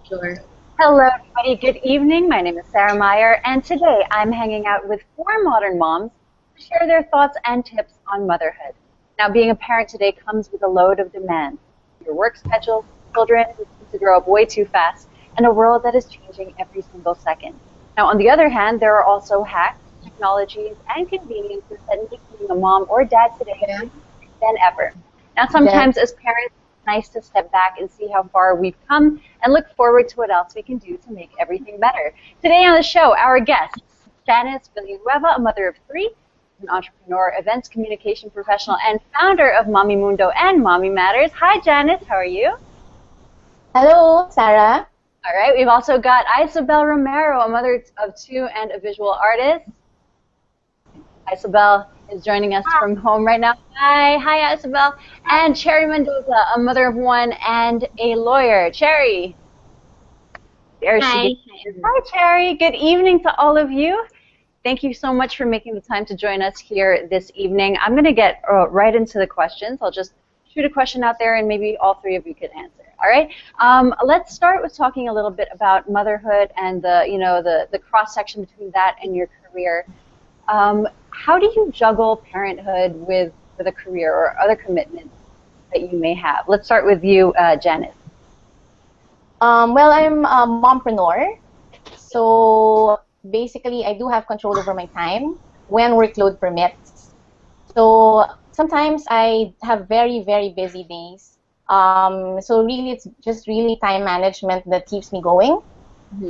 Sure. Hello, everybody. Good evening. My name is Sarah Meyer, and today I'm hanging out with four modern moms to share their thoughts and tips on motherhood. Now, being a parent today comes with a load of demands. Your work schedule, children who seem to grow up way too fast, and a world that is changing every single second. Now, on the other hand, there are also hacks, technologies, and conveniences that make being a mom or dad today Yeah. easier than ever. Now, Then, sometimes as parents, it's nice to step back and see how far we've come and look forward to what else we can do to make everything better. Today on the show, our guests, Janice Villanueva, a mother of three, an entrepreneur, events communication professional, and founder of Mommy Mundo and Mommy Matters. Hi, Janice. How are you? hello, Sarah. All right. We've also got Isabel Romero, a mother of two and a visual artist. Isabel is joining us from home right now. Hi, Isabel. And Cherry Mendoza, a mother of one and a lawyer. Cherry. There Hi. she is. Hi, Cherry. Good evening to all of you. Thank you so much for making the time to join us here this evening. I'm going to get right into the questions. I'll just shoot a question out there, and maybe all three of you could answer. All right. Let's start with talking a little bit about motherhood and the cross section between that and your career. How do you juggle parenthood with a career or other commitments that you may have? Let's start with you, Janice. Well, I'm a mompreneur, so basically I do have control over my time when workload permits. So sometimes I have very, very busy days. So really, it's just really time management that keeps me going.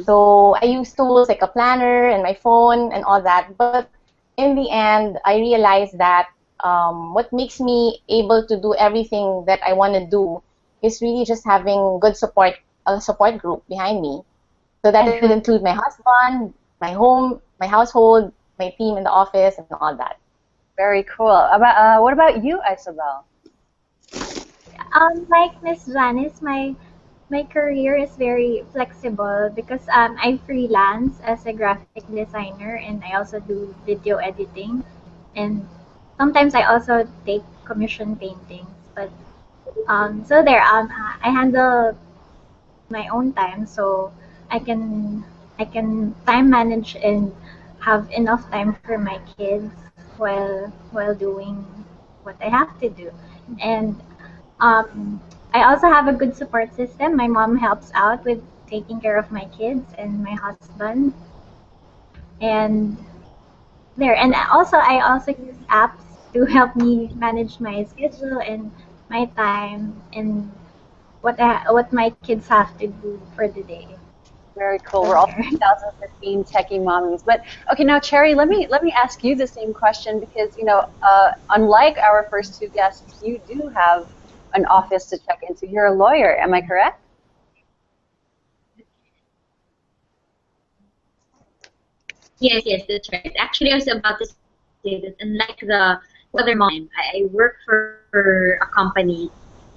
So I use tools like a planner and my phone and all that. But in the end, I realized that what makes me able to do everything that I want to do is really just having good support, a support group behind me. So that would include my husband, my home, my household, my team in the office, and all that. Very cool. What about you, Isabel? Like Miss Janice, my career is very flexible because I freelance as a graphic designer and I also do video editing and sometimes I also take commission paintings. But so there I handle my own time so I can I can time manage and have enough time for my kids while doing what I have to do. And I also have a good support system. My mom helps out with taking care of my kids and my husband. And there. And also, I also use apps to help me manage my schedule and my time and what my kids have to do for the day. Very cool. We're all 2015 techie mommies. But okay, now Cherry, let me ask you the same question because unlike our first two guests, you do have an office to check into. You're a lawyer, am I correct? Yes, that's right. Actually, I was about to say that unlike the other mom, I work for a company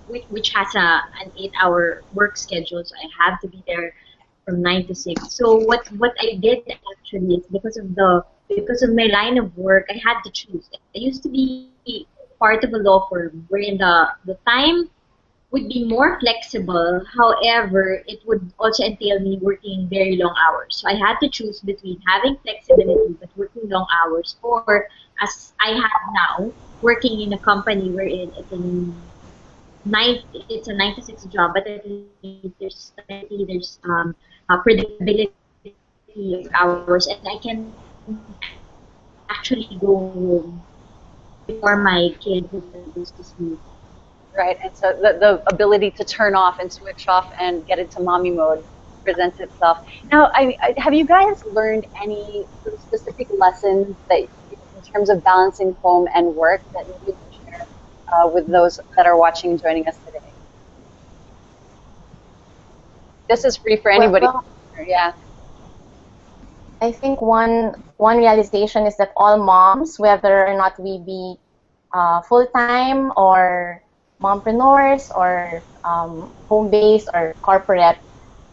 which has an 8-hour work schedule, so I have to be there from 9 to 6. So what I did actually is because of my line of work, I had to choose. I used to be part of a law firm wherein the time would be more flexible. However, it would also entail me working very long hours. So I had to choose between having flexibility but working long hours, or as I have now, working in a company wherein it's a 9 to 6 job, but at least there's stability, there's predictability of hours, and I can actually go home before my kid goes to sleep. Right. And so the ability to turn off and switch off and get into mommy mode presents itself. Now, have you guys learned any sort of specific lessons that, in terms of balancing home and work, that you can share with those that are watching and joining us today? This is free for anybody. Well, Yeah. I think one realization is that all moms, whether or not we be full-time or mompreneurs or home-based or corporate,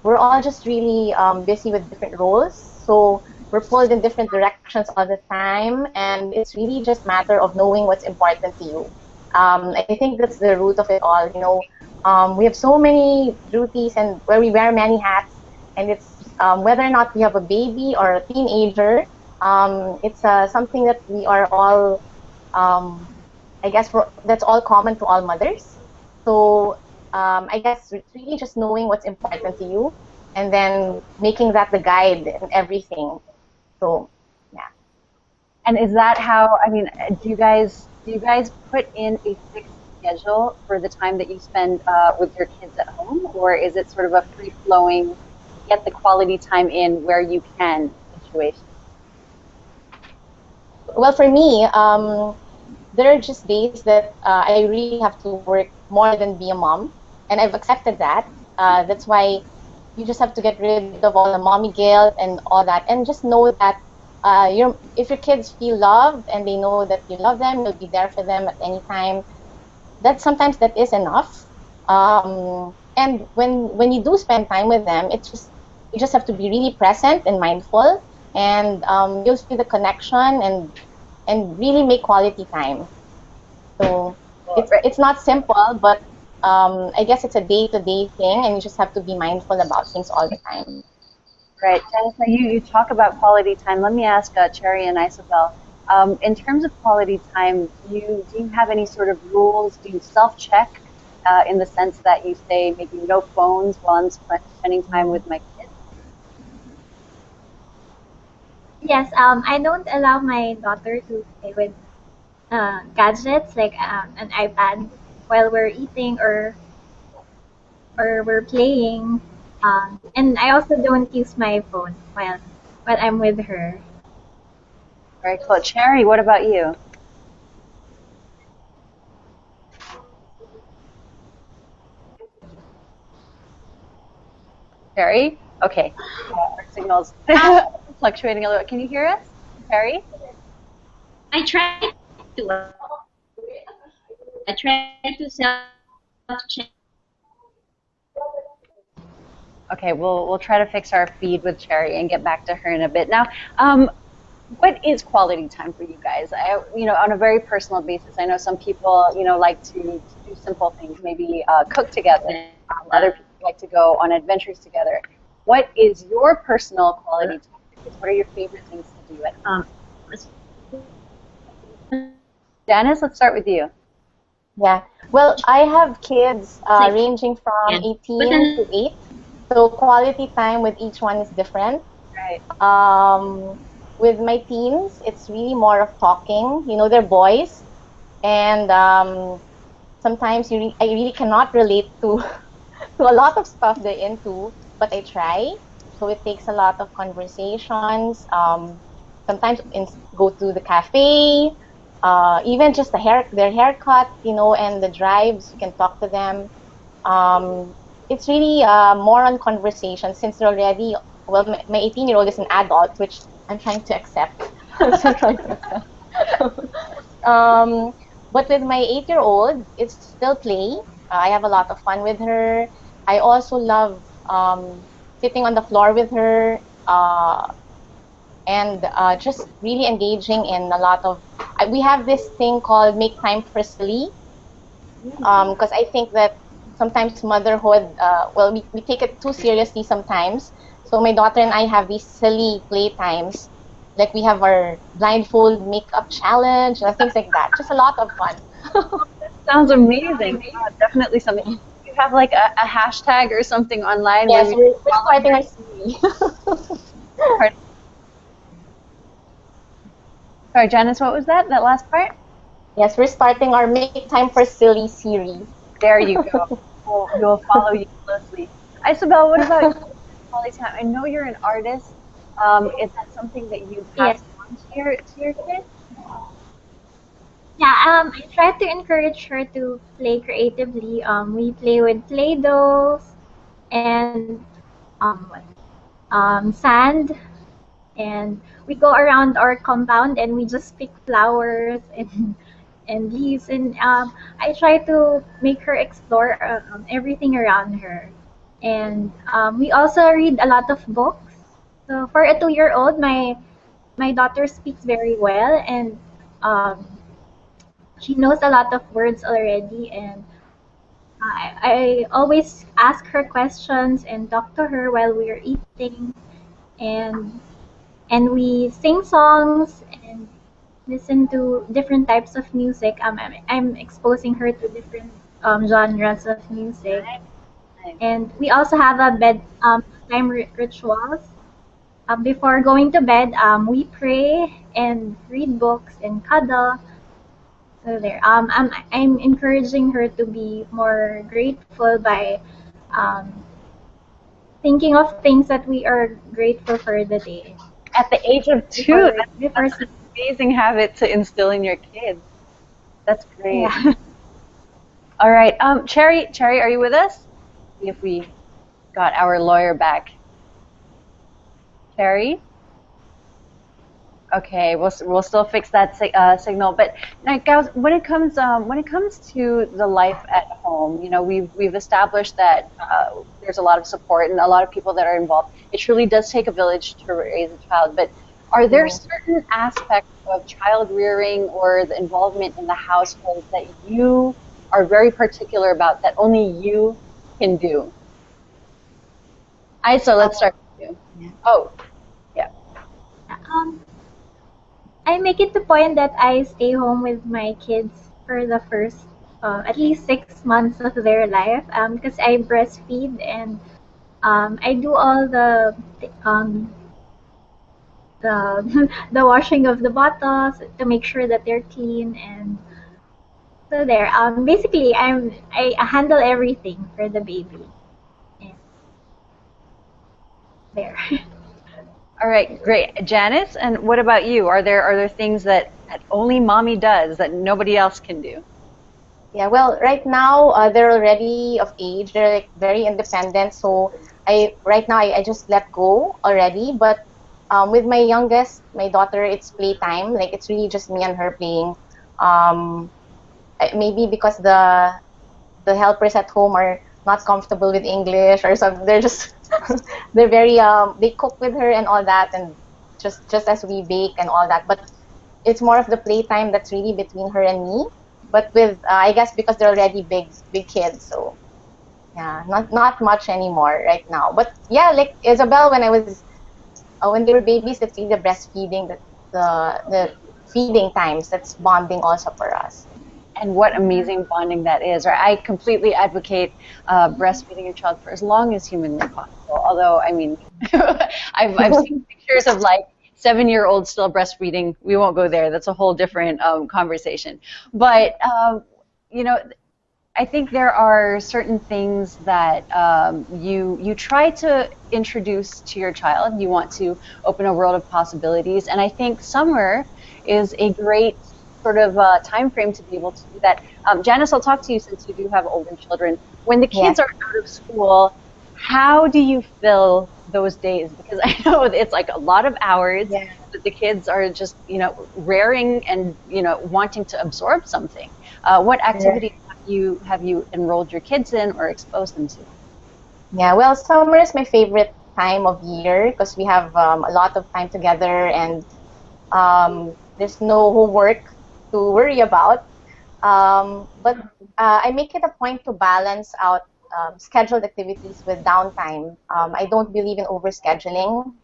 we're all just really busy with different roles. So we're pulled in different directions all the time, and it's really just a matter of knowing what's important to you. I think that's the root of it all. We have so many duties and where we wear many hats, and it's whether or not we have a baby or a teenager, it's something that we are all, I guess, that's all common to all mothers. So I guess it's really just knowing what's important to you, and then making that the guide in everything. So yeah. And is that how, I mean, do you guys put in a fixed schedule for the time that you spend with your kids at home, or is it sort of a free flowing, get the quality time in where you can situation? Well, for me, there are just days that I really have to work more than be a mom, and I've accepted that. That's why you just have to get rid of all the mommy guilt and all that, and just know that if your kids feel loved and they know that you love them, you'll be there for them at any time. That sometimes that is enough. And when you do spend time with them, it's just you just have to be really present and mindful, and you'll feel the connection and really make quality time. So it's not simple, but I guess it's a day-to-day thing, and you just have to be mindful about things all the time. Right. Janice, now you talk about quality time. Let me ask Cherry and Isabel, in terms of quality time, do you have any sort of rules? Do you self-check in the sense that you say maybe no phones while I'm spending time with my kids? Yes, I don't allow my daughter to play with gadgets like an iPad while we're eating or we're playing. And I also don't use my phone while I'm with her. Very cool. Cherry, what about you? Cherry? Okay. Our signal's fluctuating a little. Can you hear us, Cherry? I try to. I try to self-check. Okay, we'll try to fix our feed with Cherry and get back to her in a bit. Now, what is quality time for you guys? On a very personal basis, I know some people, like to do simple things, maybe cook together. Other people like to go on adventures together. What is your personal quality time? What are your favorite things to do at home? Janice, let's start with you. Yeah. Well, I have kids Like, ranging from yeah. 18 to 8, so quality time with each one is different. Right. With my teens, it's really more of talking. They're boys, and sometimes I really cannot relate to to a lot of stuff they're into, but I try. So it takes a lot of conversations. Sometimes go to the cafe, even just their haircut, and the drives. You can talk to them. It's really more on conversation since they're already, well, my 18-year-old is an adult, which I'm trying to accept. So I'm trying to accept. But with my 8-year-old, it's still play. I have a lot of fun with her. I also love sitting on the floor with her and just really engaging in a lot of. We have this thing called make time for silly, because I think that sometimes motherhood, well, we take it too seriously sometimes. So my daughter and I have these silly play times. Like we have our blindfold makeup challenge and things like that. Just a lot of fun. Sounds amazing. Definitely something. You have like a hashtag or something online Yes, where we're starting our series. Sorry, Janice, what was that? That last part? Yes, we're starting our Make Time for Silly series. There you go. We'll follow you closely. Isabel, what about you? Quality time? I know you're an artist. Is that something that you pass on to your kids? Yeah, I try to encourage her to play creatively. We play with Play-Dohs and sand, and we go around our compound and we just pick flowers and leaves. And I try to make her explore everything around her. And we also read a lot of books. So for a 2-year-old, my daughter speaks very well, and she knows a lot of words already, and I always ask her questions and talk to her while we are eating, and we sing songs and listen to different types of music. I'm exposing her to different genres of music, Nice. and we also have a bed time rituals. Before going to bed, we pray and read books and cuddle. So there, I'm encouraging her to be more grateful by um, thinking of things that we are grateful for the day. At the age of 2, Before, before that's an amazing habit to instill in your kids. That's great. yeah. All right, Cherry, are you with us? See if we got our lawyer back. Cherry? Okay, we'll still fix that signal. But now, guys, when it comes to the life at home, you know, we've established that there's a lot of support and a lot of people that are involved. It truly does take a village to raise a child. But are there certain aspects of child rearing or the involvement in the household that you are very particular about that only you can do? So let's start with you. Yeah. Oh, yeah. Um, I make it the point that I stay home with my kids for the first at least 6 months of their life because I breastfeed and I do all the the washing of the bottles to make sure that they're clean, and so there. Basically, I handle everything for the baby. And there. All right, great. Janice, and what about you? Are there things that only mommy does that nobody else can do? Yeah, well, right now they're already of age. They're like very independent. So I just let go already. But with my youngest, my daughter, it's playtime. Like it's really just me and her playing. Maybe because the helpers at home are not comfortable with English or something. They're just they're very they cook with her and all that, and just as we bake and all that. But it's more of the playtime that's really between her and me. But with I guess because they're already big kids, so yeah, not much anymore right now. But yeah, like Isabel, when they were babies, it's really the breastfeeding, the feeding times that's bonding also for us. And what amazing bonding that is. Right? I completely advocate breastfeeding your child for as long as humanly possible. Although, I mean, I've seen pictures of like 7-year-olds still breastfeeding. We won't go there. That's a whole different conversation. But you know, I think there are certain things that you try to introduce to your child. You want to open a world of possibilities, and I think summer is a great sort of time frame to be able to do that. Janice, I'll talk to you since you do have older children. When the kids are out of school, how do you fill those days? Because I know it's like a lot of hours that the kids are just, you know, raring and, you know, wanting to absorb something. What activities have you enrolled your kids in or exposed them to? Yeah, well, summer is my favorite time of year because we have a lot of time together, and there's no homework to worry about. But I make it a point to balance out scheduled activities with downtime. I don't believe in overscheduling.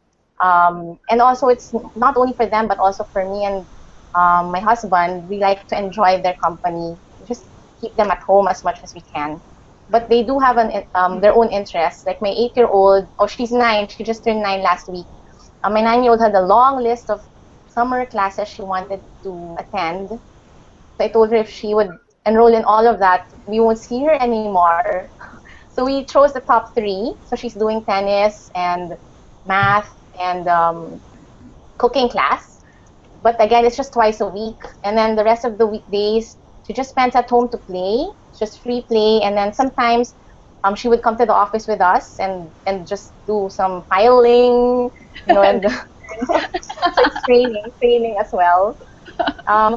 And also, it's not only for them, but also for me and my husband. We like to enjoy their company, just keep them at home as much as we can. But they do have their own interests. Like my 8-year-old, oh, she's 9. She just turned 9 last week. My 9-year-old had a long list of summer classes she wanted to attend. So I told her if she would enroll in all of that, we won't see her anymore. So we chose the top 3. So she's doing tennis and math and cooking class. But again, it's just twice a week. And then the rest of the weekdays, she just spends at home to play, just free play. And then sometimes she would come to the office with us and just do some filing, you know, and so it's training as well.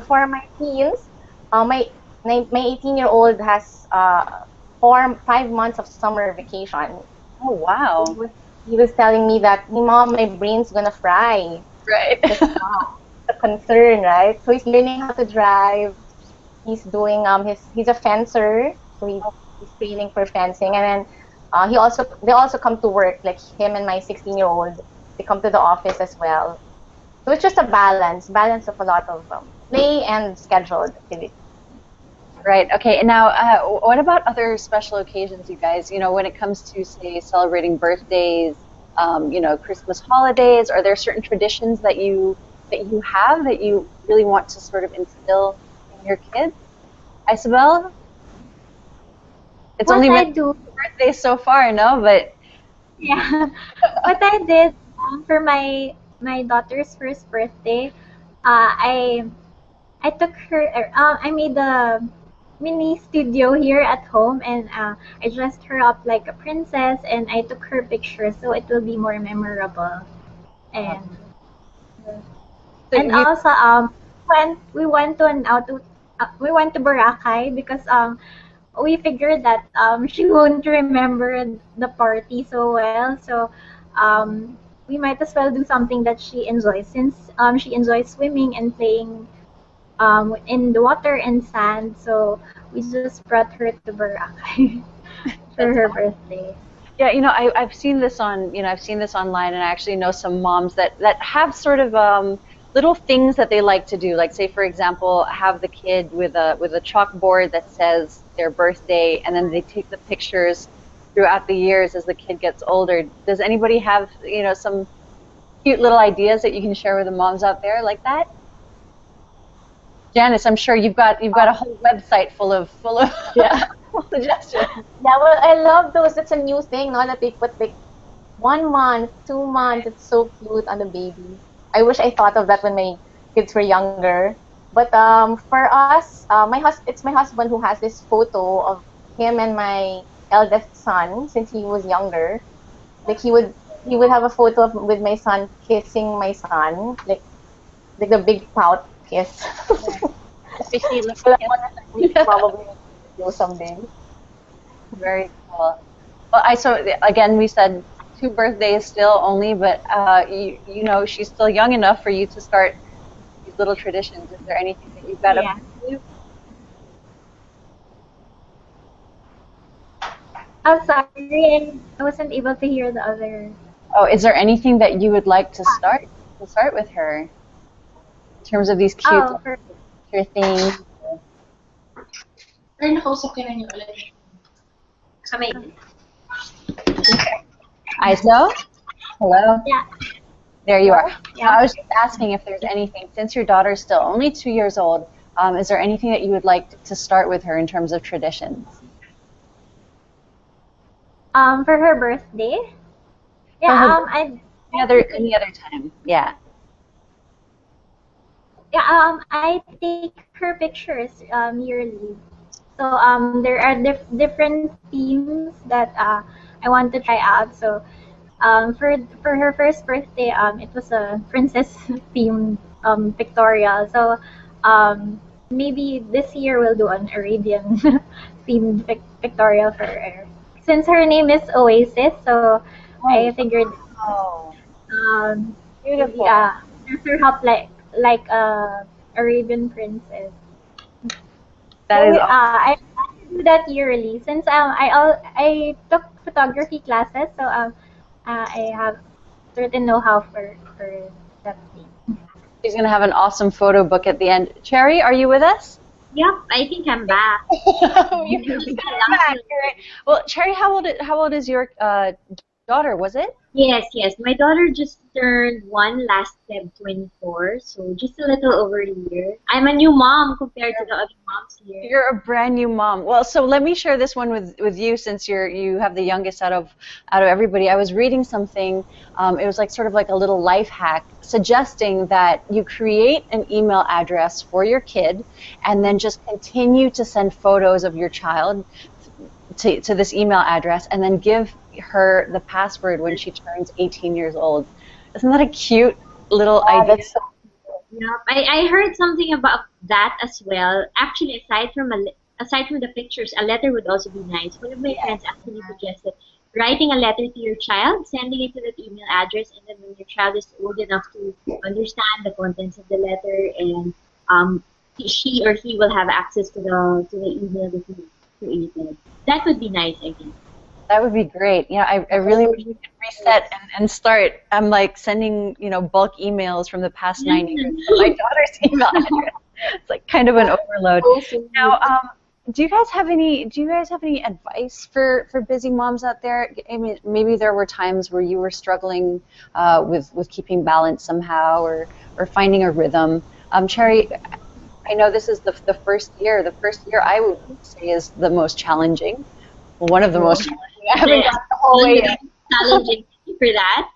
For my teens, my 18-year-old has 5 months of summer vacation. Oh, wow. He was telling me that, hey, Mom, my brain's gonna fry. Right. It's a concern, right? So he's learning how to drive. He's doing he's a fencer, so He's training for fencing, and then they also come to work, like him and my 16-year-old. They come to the office as well. So it's just a balance of a lot of play and scheduled activity. Right. Okay. And now, what about other special occasions, you guys? You know, when it comes to, say, celebrating birthdays, you know, Christmas holidays, are there certain traditions that you have that you really want to sort of instill in your kids? Isabel, it's What only I been do, 2 birthdays so far, no? But yeah, what I did for my daughter's first birthday, I took her. I made a mini studio here at home, and I dressed her up like a princess, and I took her picture so it will be more memorable. And so and you, also when we went to we went to Boracay because we figured that she won't remember the party so well. So we might as well do something that she enjoys since she enjoys swimming and playing in the water and sand. So we just brought her to Boracay for her birthday. yeah, you know, I've seen this on, you know, I've seen this online, and I actually know some moms that have sort of little things that they like to do. Like, say, for example, have the kid with a chalkboard that says their birthday, and then they take the pictures throughout the years as the kid gets older. Does anybody have, you know, some cute little ideas that you can share with the moms out there like that? Janice, I'm sure you've got a whole website full of Yeah. full suggestions. Yeah, well, I love those. That's a new thing, no? That they put like 1 month, 2 months. It's so cute on the baby. I wish I thought of that when my kids were younger. But for us, it's my husband who has this photo of him and my eldest son since he was younger. Like he would have a photo with my son kissing my son, like the big pout kiss. Especially look So that one we probably do someday. very cool. Well, so again, we said 2 birthdays still only, but you know, she's still young enough for you to start these little traditions. Is there anything that you've got Yeah. to do? Oh, sorry, I wasn't able to hear the other. Oh, is there anything that you would like to start with her in terms of these cute Oh, for picture things? Pero nakausap ka na niyo ulit. Kamay. Iso? Hello? yeah. There you are. Yeah. I was just asking if there's anything, since your daughter's still only 2 years old, is there anything that you would like to start with her in terms of traditions? For her birthday. For her Yeah. Any other time? Yeah. Yeah. I take her pictures yearly. So there are different themes that I want to try out. So for her first birthday, it was a princess themed pictorial. So maybe this year we'll do an Arabian themed pictorial for her. Since her name is Oasis, so I figured Oh, maybe, beautiful. dress her up like a Arabian princess. That So is awesome. I do that yearly since I took photography classes, so I have certain know-how for that thing. She's going to have an awesome photo book at the end. Cherry, are you with us? Yep, I think I'm back. You're back. You're right. Well, Cherry, how old is your daughter? Was it? Yes. My daughter just turned 1 last Feb 24, so just a little over a year. I'm a new mom compared to the other moms here. You're a brand new mom. Well, so let me share this one with you since you have the youngest out of everybody. I was reading something. It was like sort of like a little life hack suggesting that you create an email address for your kid and then just continue to send photos of your child to this email address and then give her the password when she turns 18 years old. Isn't that a cute little idea? That's so Yep. I heard something about that as well. Actually, aside from the pictures, a letter would also be nice. One of my friends actually suggested writing a letter to your child, sending it to that email address, and then when your child is old enough to understand the contents of the letter, and she or he will have access to the email that you created. That would be nice, I think. That would be great. You know, I really wish we could reset and start. I'm like sending, you know, bulk emails from the past 9 years to my daughter's email address. It's like kind of an overload. Now, do you guys have any advice for busy moms out there? I mean, maybe there were times where you were struggling with keeping balance somehow or finding a rhythm. Cherry, I know this is the first year. The first year I would say is the most challenging. Well, one of the most challenging. I haven't got the whole way yet. Challenging for that.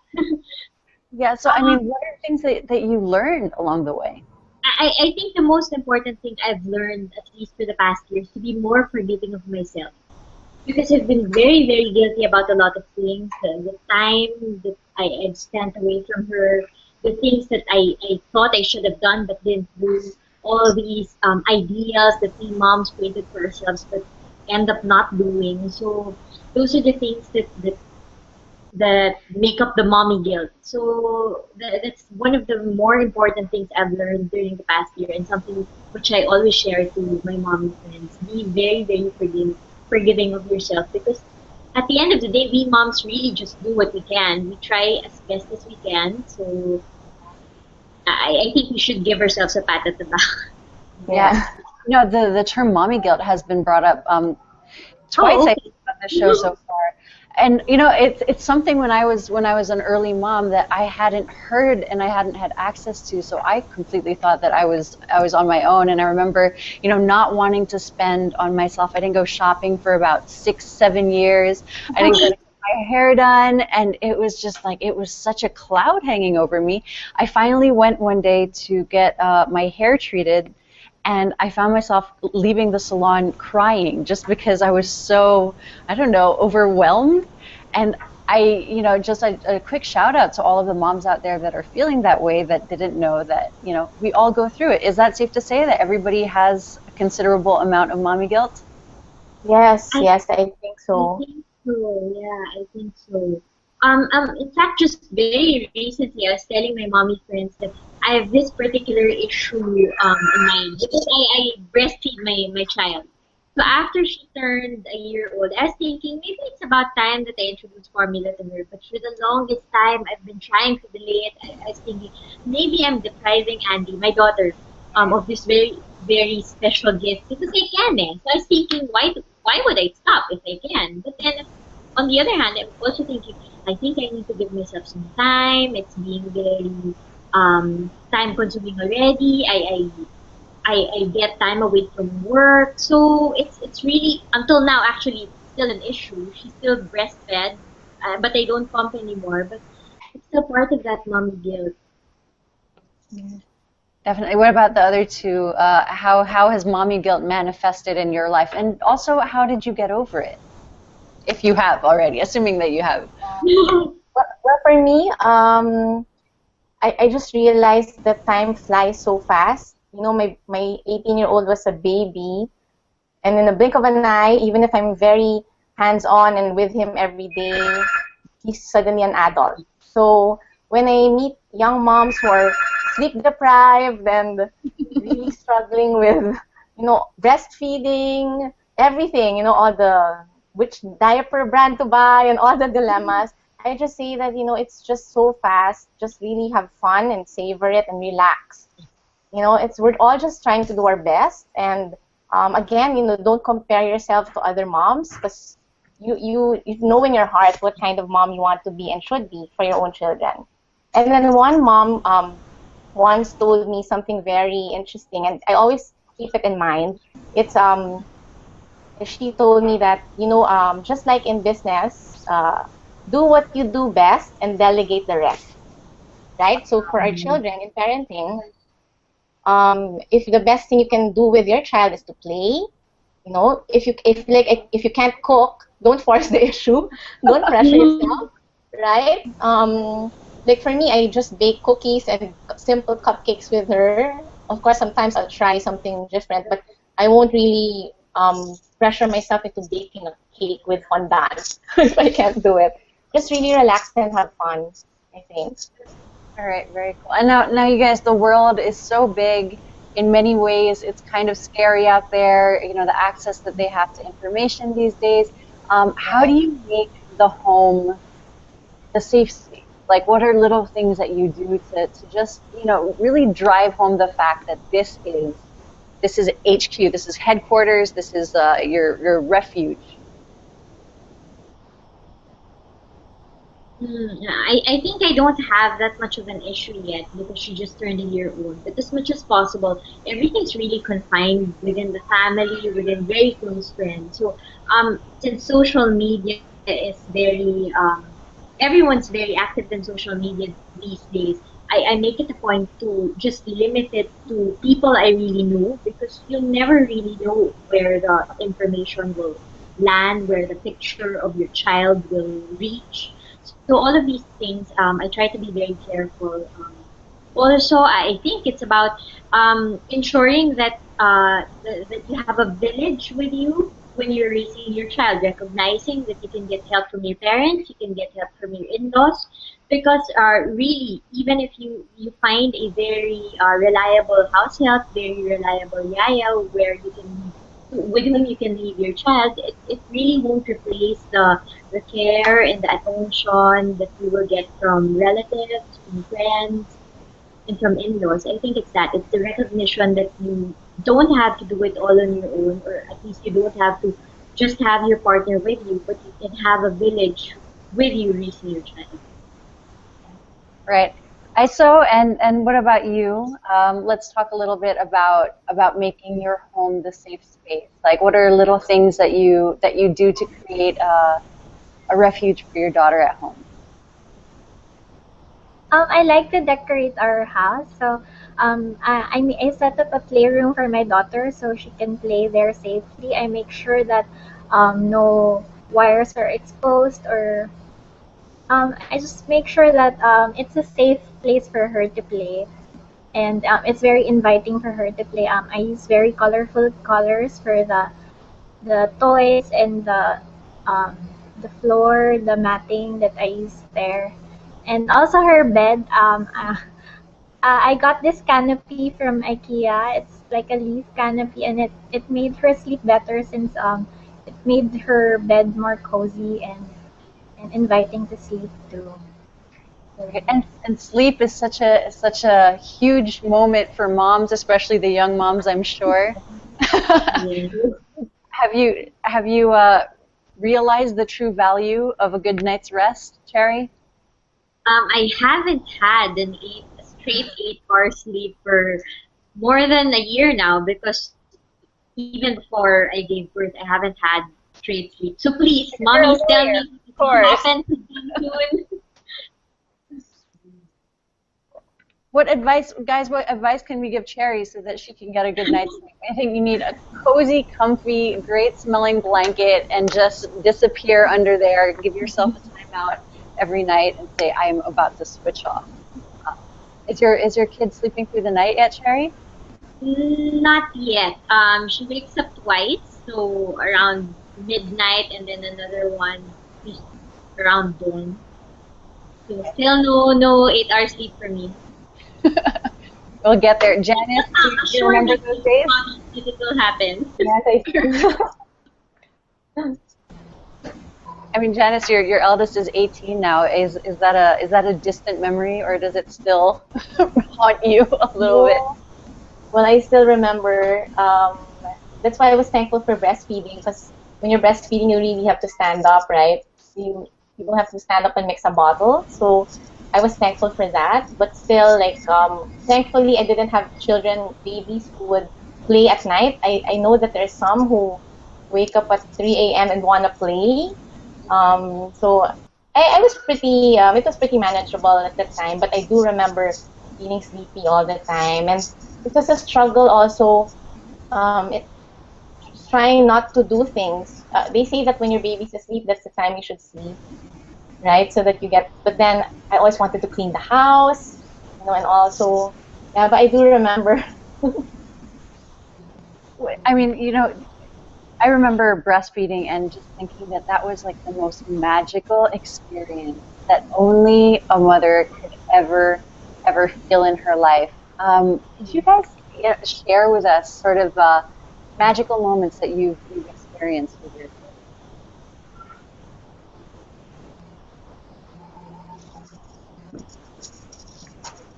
Yeah, so I mean, what are things that you learned along the way? I think the most important thing I've learned, at least for the past year, is to be more forgiving of myself. Because I've been very, very guilty about a lot of things. The time that I had spent away from her, the things that I thought I should have done but didn't do, all these ideas that we moms created for ourselves but end up not doing. So those are the things that make up the mommy guilt. So that's one of the more important things I've learned during the past year, and something which I always share to my mommy friends. Be very, very forgiving of yourself, because at the end of the day, we moms really just do what we can. We try as best as we can. So I think we should give ourselves a pat at the back. Yeah. You know, the term mommy guilt has been brought up twice, I think, on the show so far. And you know, it's something when I was an early mom that I hadn't heard and I hadn't had access to, so I completely thought that I was on my own. And I remember, you know, not wanting to spend on myself. I didn't go shopping for about 6-7 years. I didn't get my hair done, and it was just like, it was such a cloud hanging over me. I finally went one day to get my hair treated, and I found myself leaving the salon crying just because I was so, I don't know, overwhelmed. And you know, just a quick shout out to all of the moms out there that are feeling that way, that didn't know that, you know, we all go through it. Is that safe to say that everybody has a considerable amount of mommy guilt? Yes, I think so. I think so. Yeah, I think so. In fact, just very recently, I was telling my mommy friends that I have this particular issue in mind, because I breastfeed my child. So after she turned a year old, I was thinking maybe it's about time that I introduce formula to her. But for the longest time, I've been trying to delay it. I was thinking maybe I'm depriving Andy, my daughter, of this very, very special gift, because I can. So I was thinking, why would I stop if I can? But then, on the other hand, I'm also thinking, I think I need to give myself some time. It's being very time consuming already. I get time away from work. So it's really, until now, actually, it's still an issue. She's still breastfed, but I don't pump anymore. But it's still part of that mommy guilt. Definitely. What about the other two? How has mommy guilt manifested in your life? And also, how did you get over it? If you have already, assuming that you have. Well, for me, I just realized that time flies so fast. You know, my 18-year-old was a baby, and in the blink of an eye, even if I'm very hands-on and with him every day, he's suddenly an adult. So when I meet young moms who are sleep-deprived and really struggling with, you know, breastfeeding, everything, you know, all the which diaper brand to buy and all the dilemmas, I just say that, you know, it's just so fast. Just really have fun and savor it and relax. You know, we're all just trying to do our best. And again, you know, don't compare yourself to other moms, because you know in your heart what kind of mom you want to be and should be for your own children. And then one mom once told me something very interesting, and I always keep it in mind. It's she told me that, you know, just like in business, do what you do best and delegate the rest, right? So for our children in parenting, if the best thing you can do with your child is to play, you know, if you can't cook, don't force the issue, don't pressure yourself, right? Like for me, I just bake cookies and simple cupcakes with her. Of course, sometimes I'll try something different, but I won't really pressure myself into baking a cake with fondant if I can't do it. Just really relax and have fun, I think. All right, very cool. And now you guys, the world is so big. in many ways, it's kind of scary out there, you know, the access that they have to information these days. How do you make the home the safe space? Like, what are little things that you do to just, you know, really drive home the fact that this is HQ, this is headquarters, this is your refuge? I think I don't have that much of an issue yet because she just turned a year old. But as much as possible, everything's really confined within the family, within very close friends. So, since social media is very, everyone's very active in social media these days, I make it a point to just limit it to people I really know because you'll never really know where the information will land, where the picture of your child will reach. So all of these things, I try to be very careful. Also, I think it's about ensuring that that you have a village with you when you're raising your child, recognizing that you can get help from your parents, you can get help from your in-laws, because really, even if you find a very reliable house help, very reliable yaya, where you can with whom you can leave your child, it really won't replace the care and the attention that you will get from relatives, from friends, and from in-laws. I think it's the recognition that you don't have to do it all on your own, or at least you don't have to just have your partner with you, but you can have a village with you raising your child. Right. ISO, and what about you? Let's talk a little bit about making your home the safe space. Like, what are little things that you do to create a refuge for your daughter at home? I like to decorate our house. So I set up a playroom for my daughter so she can play there safely. I make sure that no wires are exposed, or I just make sure that it's a safe place for her to play. And it's very inviting for her to play. I use very colorful colors for the toys and the floor, the matting that I use there, and also her bed. I got this canopy from IKEA. It's like a leaf canopy, and it made her sleep better since it made her bed more cozy and inviting to sleep too. And sleep is such a huge moment for moms, especially the young moms, I'm sure. Have you realized the true value of a good night's rest, Cherry? I haven't had a straight 8 hour sleep for more than a year now because even before I gave birth, I haven't had straight sleep. So please, mommies, tell me if it happens soon. What advice can we give Cherry so that she can get a good night's sleep? I think you need a cozy, comfy, great smelling blanket and just disappear under there. Give yourself a timeout every night and say, I am about to switch off. Is your kid sleeping through the night yet, Cherry? Not yet. She wakes up twice, so around midnight, and then another one just around dawn. So still no 8 hour sleep for me. We'll get there. Janice, do you remember those days? It will happen. Yes, I do. I mean, Janice, your eldest is 18 now. Is that a distant memory, or does it still haunt you a little bit? Well, I still remember. That's why I was thankful for breastfeeding, because when you're breastfeeding, you really have to stand up, right? You don't have to stand up and mix a bottle. So I was thankful for that. But still, like, thankfully, I didn't have babies who would play at night. I know that there's some who wake up at 3 a.m. and want to play. So I was pretty, it was pretty manageable at the time, but I do remember feeling sleepy all the time. And it was a struggle also, trying not to do things. They say that when your baby's asleep, that's the time you should sleep, right? So that you get, but then I always wanted to clean the house, and also, yeah, but I do remember. I mean, I remember breastfeeding and just thinking that was like the most magical experience that only a mother could ever feel in her life. Did you guys share with us sort of magical moments that you've experienced with your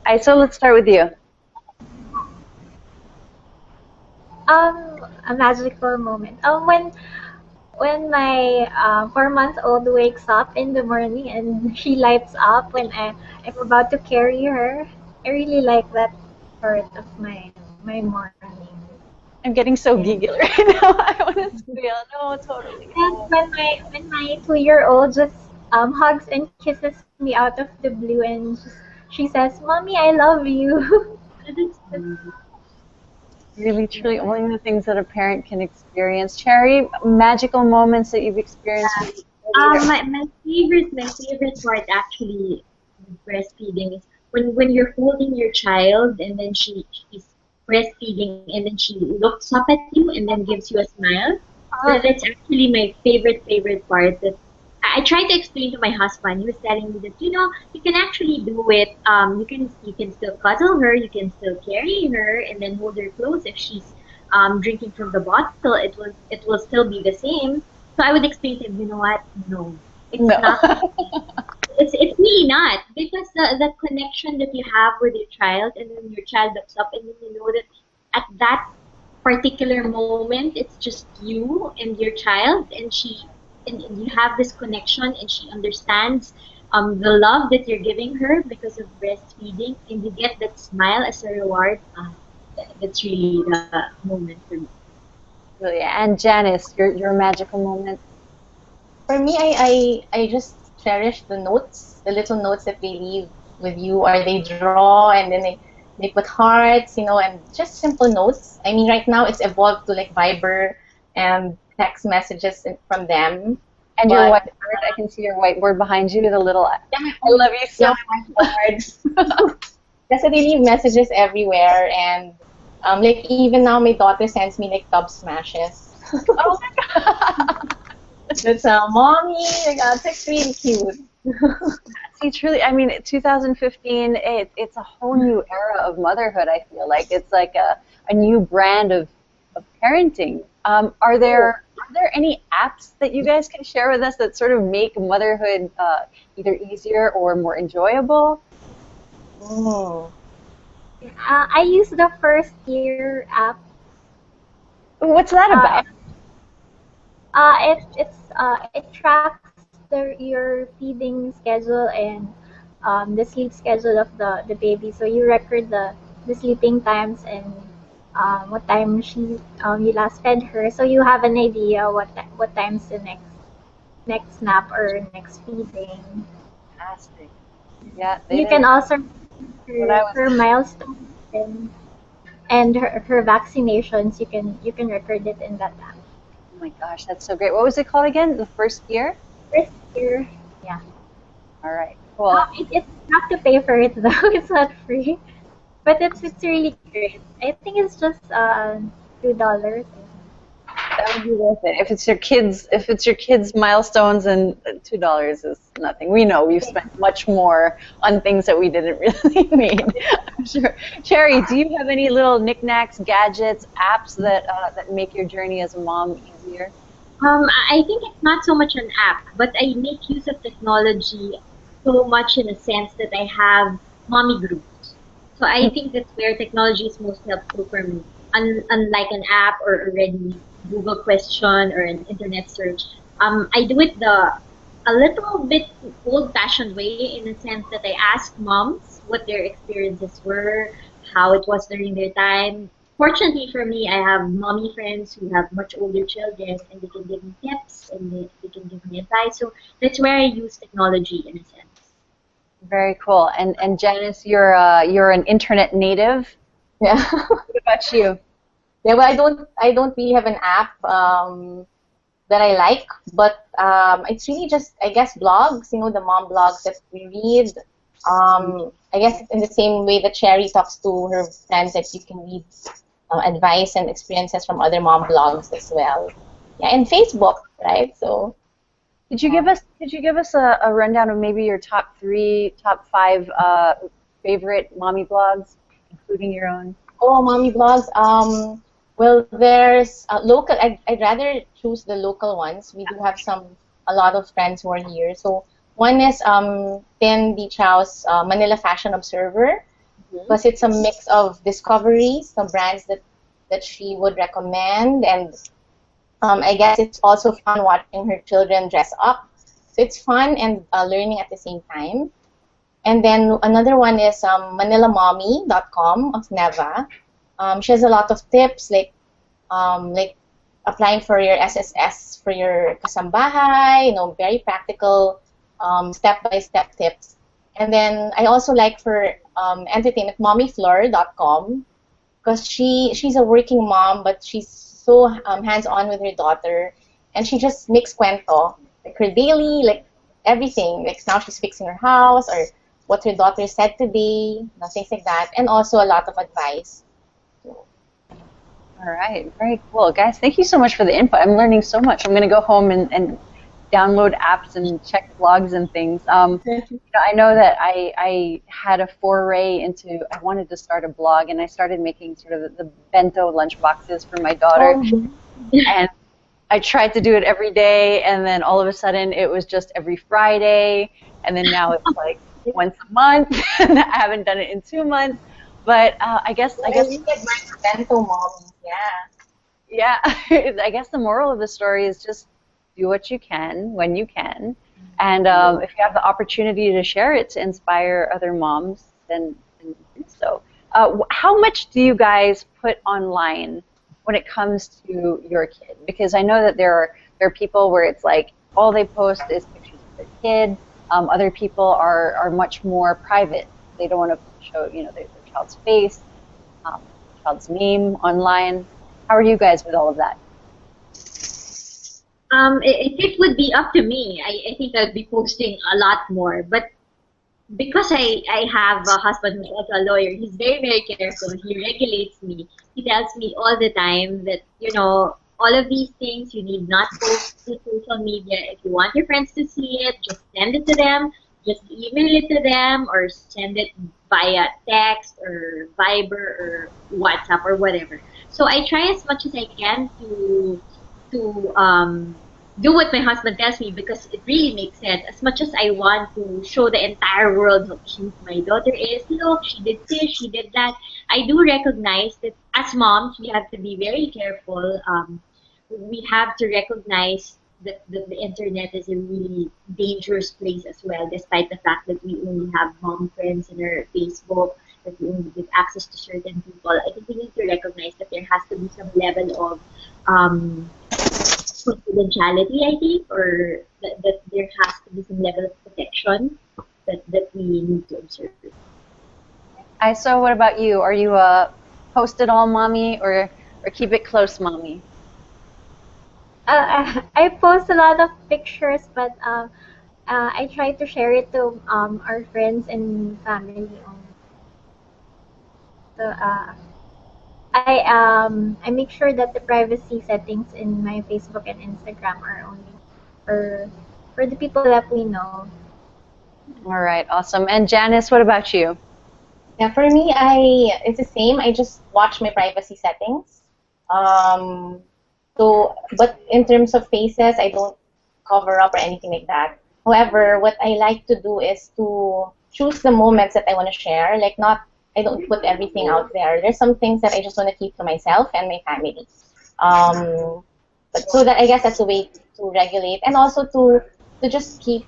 kids? So let's start with you. A magical moment. When my 4-month-old wakes up in the morning and she lights up when I'm about to carry her. I really like that part of my morning. I'm getting so Yeah. giggle right now. I want to squeal. No, totally. And when my 2-year-old just hugs and kisses me out of the blue and she says, "Mommy, I love you." Really, truly, only the things that a parent can experience. Cherry, magical moments that you've experienced with your baby. My favorite part actually with breastfeeding is when you're holding your child and then she's breastfeeding and then she looks up at you and then gives you a smile. That's actually my favorite part. That I tried to explain to my husband. He was telling me that you can actually do it. You can still cuddle her, you can still carry her, and then hold her close if she's drinking from the bottle. It will still be the same. So I would explain to him. You know what? No, it's No. not. It's really not, because the connection that you have with your child, and then your child looks up and then you know that at that particular moment it's just you and your child, and you have this connection, and she understands the love that you're giving her because of breastfeeding, and you get that smile as a reward. That's really the moment for me. Really. And Janice, your magical moment. For me, I just cherish the notes, the little notes that they leave with you, or they draw and then they put hearts, and just simple notes. I mean, right now it's evolved to like Viber and text messages from them. And your But whiteboard, I can see your whiteboard behind you, the little, yeah, I love you so yeah, my board. Kasi they leave messages everywhere, and like even now my daughter sends me like tub smashes. Oh my God. That's mommy. Like, that's really cute. See, truly, I mean, 2015, it's a whole new era of motherhood, I feel like. It's like a new brand of parenting. Are there any apps that you guys can share with us that sort of make motherhood either easier or more enjoyable? Oh. I use the first year app. What's that about? It tracks your feeding schedule and the sleep schedule of the baby. So you record the sleeping times and what time you last fed her. So you have an idea what time's the next nap or next feeding. Fantastic. Yeah, You can also When I was her milestones and her vaccinations. You can record it in that app. Oh my gosh, that's so great. What was it called again? The first year? First year, yeah. All right, cool. It's not to pay for it though. It's not free, but it's really great. I think it's just $2. That would be worth it. If it's your kids' milestones, and $2 is nothing. We know we've spent much more on things that we didn't really need. I'm sure. Cherry, do you have any little knickknacks, gadgets, apps that make your journey as a mom easier? I think it's not so much an app, but I make use of technology so much in a sense that I have mommy groups. So I think that's where technology is most helpful for me. Unlike an app or already Google question or an internet search, I do it a little bit old-fashioned way, in a sense that I ask moms what their experiences were, how it was during their time. Fortunately for me, I have mommy friends who have much older children, and they can give me tips and they can give me advice. So that's where I use technology in a sense. Very cool. And Janice, you're an internet native. Yeah. What about you? Yeah, well, I don't really have an app that I like, but it's really just, I guess, blogs, the mom blogs that we read. I guess in the same way that Cherry talks to her friends, that you can read advice and experiences from other mom blogs as well. Yeah, and Facebook, right? So Could you give us a rundown of maybe your top 5 favorite mommy blogs, including your own? Oh, mommy blogs. Well, there's local. I'd rather choose the local ones. We do have a lot of friends who are here. So one is Tin Di Chao's Manila Fashion Observer, because it's a mix of discoveries, some brands that she would recommend, and I guess it's also fun watching her children dress up. So it's fun and learning at the same time. And then another one is ManilaMommy.com of Neva. She has a lot of tips like applying for your SSS for your kasambahay, very practical step-by-step tips. And then I also like for entertainment, mommyfleur.com, because she's a working mom, but she's so hands-on with her daughter, and she just makes cuento, like her daily, like everything, like now she's fixing her house or what her daughter said today, things like that, and also a lot of advice. All right, very cool. Guys, thank you so much for the input. I'm learning so much. I'm going to go home and download apps and check blogs and things. I know that I had a foray into, I wanted to start a blog, and I started making sort of the bento lunch boxes for my daughter. And I tried to do it every day, and then all of a sudden it was just every Friday, and then now it's like once a month, and I haven't done it in 2 months. But I guess bento mommy, yeah. I guess the moral of the story is just do what you can when you can, and if you have the opportunity to share it to inspire other moms, then do so. How much do you guys put online when it comes to your kid? Because I know that there are people where it's like all they post is pictures of their kid. Other people are much more private. They don't want to show their child's face, child's name online. How are you guys with all of that? If it would be up to me, I think I'd be posting a lot more. But because I have a husband who's also a lawyer, he's very, very careful. He regulates me. He tells me all the time that, all of these things you need not post to social media. If you want your friends to see it, just send it to them. Just email it to them or send it via text or Viber or WhatsApp or whatever. So I try as much as I can to do what my husband tells me, because it really makes sense. As much as I want to show the entire world how cute my daughter is, look, she did this, she did that, I do recognize that as moms, we have to be very careful. We have to recognize that the internet is a really dangerous place as well, despite the fact that we only have mom friends in our Facebook, that we only give access to certain people. I think we need to recognize that there has to be some level of confidentiality, I think, or that there has to be some level of protection that we need to observe. So what about you? Are you a post it all mommy or keep it close mommy? I post a lot of pictures, but I try to share it to our friends and family only. So I make sure that the privacy settings in my Facebook and Instagram are only for the people that we know. All right, awesome. And Janice, what about you? Yeah, for me, it's the same. I just watch my privacy settings. But in terms of faces, I don't cover up or anything like that. However, what I like to do is to choose the moments that I want to share. I don't put everything out there. There's some things that I just want to keep to myself and my family. But so that I guess that's a way to regulate, and also to just keep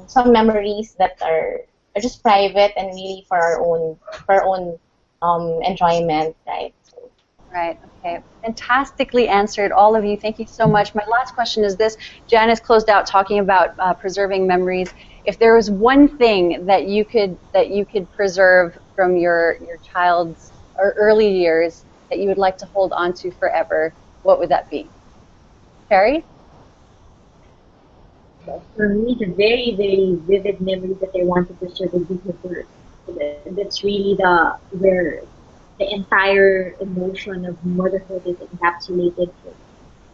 some memories that are just private and really for our own enjoyment, right? Right, okay. Fantastically answered, all of you. Thank you so much. My last question is this. Janice closed out talking about preserving memories. If there was one thing that you could preserve from your child's or early years that you would like to hold on to forever, what would that be? Carrie? For me, the very, very vivid memory that I want to preserve would be her. That's really where the entire emotion of motherhood is encapsulated,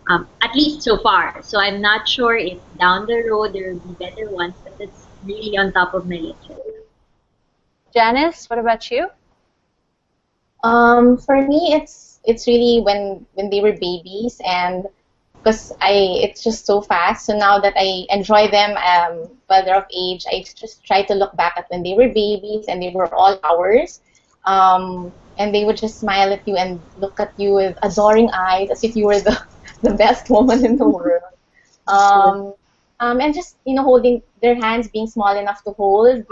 at least so far. So I'm not sure if down the road there will be better ones, but it's really on top of my list. Janice, what about you? For me, it's really when they were babies, and because it's just so fast. So now that I enjoy them, while they're of age, I just try to look back at when they were babies and they were all ours. And they would just smile at you and look at you with adoring eyes, as if you were the the best woman in the world. Um, and just holding their hands, being small enough to hold.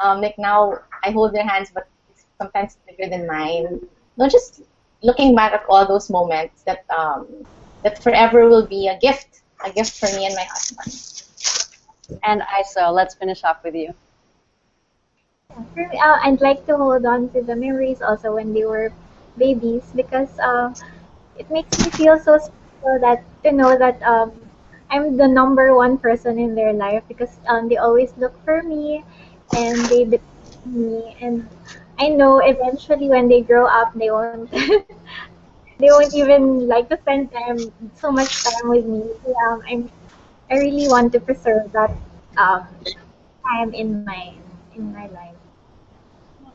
Like now I hold their hands, but it's sometimes bigger than mine. No, just looking back at all those moments that forever will be a gift for me and my husband. And ISO, let's finish off with you. For me, I'd like to hold on to the memories also when they were babies because it makes me feel so special that to know that I'm the number one person in their life because they always look for me and they depend on me, and I know eventually when they grow up they won't they won't even like to spend so much time with me. So, I really want to preserve that um, time in my life.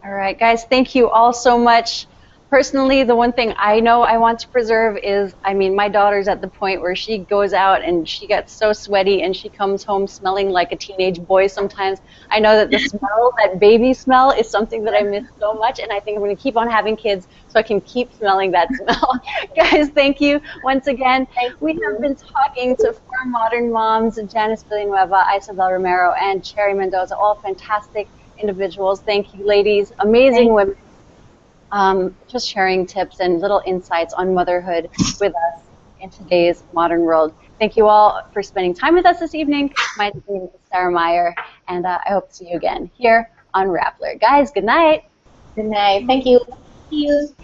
All right, guys, thank you all so much. Personally, the one thing I know I want to preserve is, I mean, my daughter's at the point where she goes out and she gets so sweaty and she comes home smelling like a teenage boy sometimes. I know that the smell, that baby smell, is something that I miss so much, and I think I'm going to keep on having kids so I can keep smelling that smell. Guys, thank you once again. We have been talking to four modern moms, Janice Villanueva, Isabel Romero, and Cherry Mendoza, all fantastic individuals. Thank you, ladies. Amazing women. Just sharing tips and little insights on motherhood with us in today's modern world. Thank you all for spending time with us this evening. My name is Sarah Meyer, and I hope to see you again here on Rappler. Guys, good night. Good night. Thank you. Thank you.